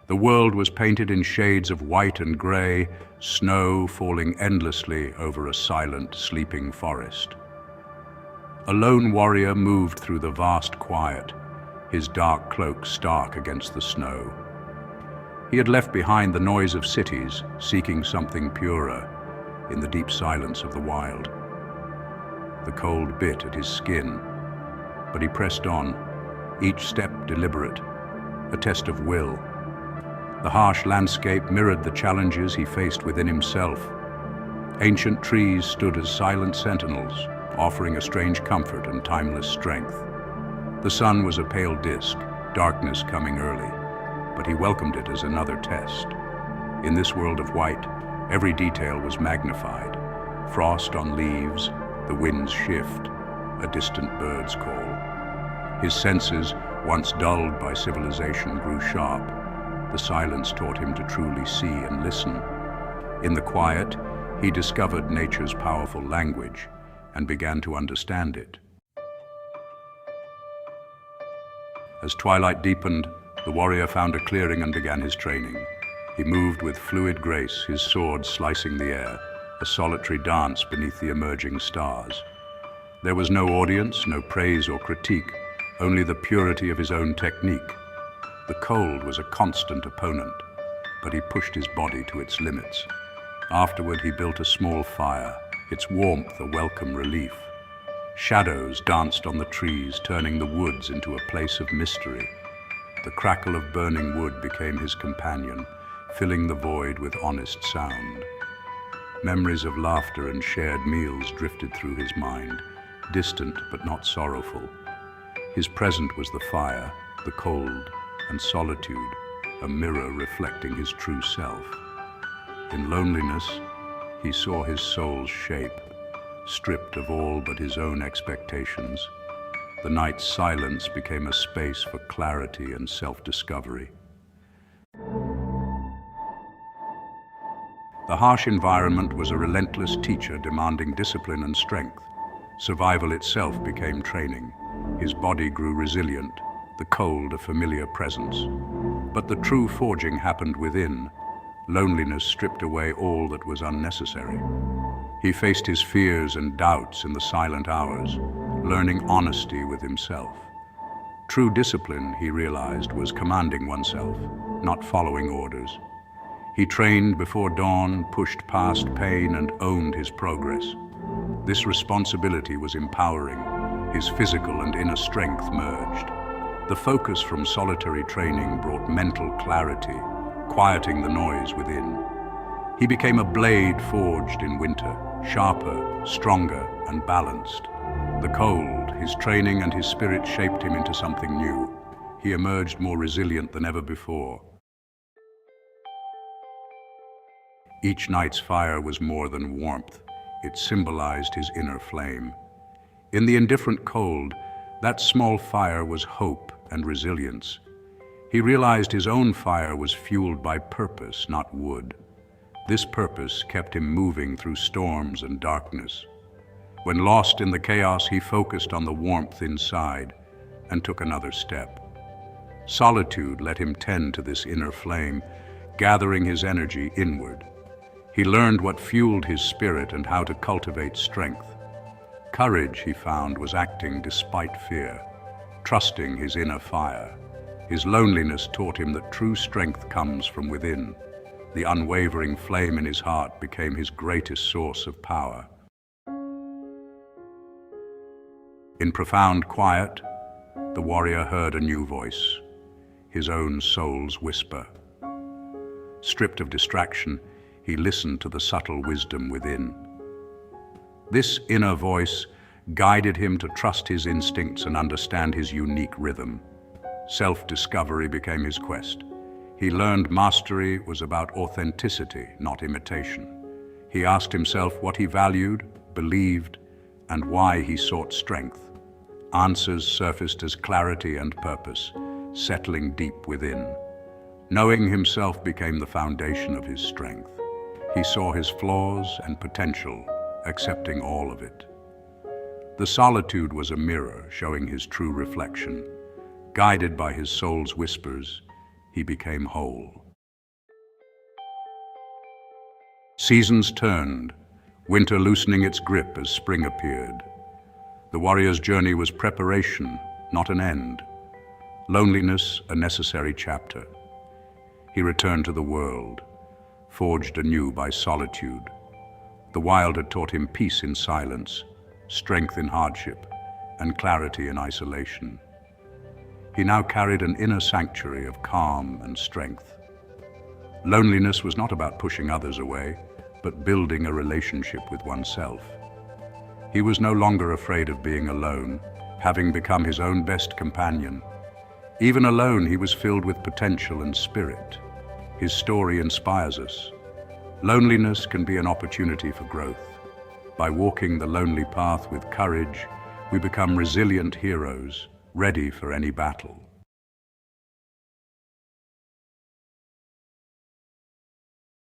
The world was painted in shades of white and gray, snow falling endlessly over a silent, sleeping forest. A lone warrior moved through the vast quiet, his dark cloak stark against the snow. He had left behind the noise of cities, seeking something purer in the deep silence of the wild. The cold bit at his skin, but he pressed on, each step deliberate, a test of will. The harsh landscape mirrored the challenges he faced within himself. Ancient trees stood as silent sentinels, offering a strange comfort and timeless strength. The sun was a pale disk, darkness coming early, but he welcomed it as another test. In this world of white, every detail was magnified. Frost on leaves, the wind's shift, a distant bird's call. His senses, once dulled by civilization, grew sharp. The silence taught him to truly see and listen. In the quiet, he discovered nature's powerful language and began to understand it. As twilight deepened, the warrior found a clearing and began his training. He moved with fluid grace, his sword slicing the air, a solitary dance beneath the emerging stars. There was no audience, no praise or critique, only the purity of his own technique. The cold was a constant opponent, but he pushed his body to its limits. Afterward, he built a small fire, its warmth a welcome relief. Shadows danced on the trees, turning the woods into a place of mystery. The crackle of burning wood became his companion, filling the void with honest sound. Memories of laughter and shared meals drifted through his mind, distant but not sorrowful. His present was the fire, the cold, and solitude, a mirror reflecting his true self. In loneliness, he saw his soul's shape, stripped of all but his own expectations. The night's silence became a space for clarity and self-discovery. The harsh environment was a relentless teacher demanding discipline and strength. Survival itself became training. His body grew resilient, the cold a familiar presence. But the true forging happened within. Loneliness stripped away all that was unnecessary. He faced his fears and doubts in the silent hours, learning honesty with himself. True discipline, he realized, was commanding oneself, not following orders. He trained before dawn, pushed past pain, and owned his progress. This responsibility was empowering. His physical and inner strength merged. The focus from solitary training brought mental clarity, quieting the noise within. He became a blade forged in winter, sharper, stronger, and balanced. The cold, his training and his spirit shaped him into something new. He emerged more resilient than ever before. Each night's fire was more than warmth. It symbolized his inner flame. In the indifferent cold, that small fire was hope and resilience. He realized his own fire was fueled by purpose, not wood. This purpose kept him moving through storms and darkness. When lost in the chaos, he focused on the warmth inside and took another step. Solitude let him tend to this inner flame, gathering his energy inward. He learned what fueled his spirit and how to cultivate strength. Courage, he found, was acting despite fear, trusting his inner fire. His loneliness taught him that true strength comes from within. The unwavering flame in his heart became his greatest source of power. In profound quiet, the warrior heard a new voice, his own soul's whisper. Stripped of distraction, he listened to the subtle wisdom within. This inner voice guided him to trust his instincts and understand his unique rhythm. Self-discovery became his quest. He learned mastery was about authenticity, not imitation. He asked himself what he valued, believed, and why he sought strength. Answers surfaced as clarity and purpose, settling deep within. Knowing himself became the foundation of his strength. He saw his flaws and potential, accepting all of it. The solitude was a mirror showing his true reflection. Guided by his soul's whispers, he became whole. Seasons turned, winter loosening its grip as spring appeared. The warrior's journey was preparation, not an end. Loneliness, a necessary chapter. He returned to the world, forged anew by solitude. The wild had taught him peace in silence, strength in hardship, and clarity in isolation. He now carried an inner sanctuary of calm and strength. Loneliness was not about pushing others away, but building a relationship with oneself. He was no longer afraid of being alone, having become his own best companion. Even alone, he was filled with potential and spirit. His story inspires us. Loneliness can be an opportunity for growth. By walking the lonely path with courage, we become resilient heroes, ready for any battle.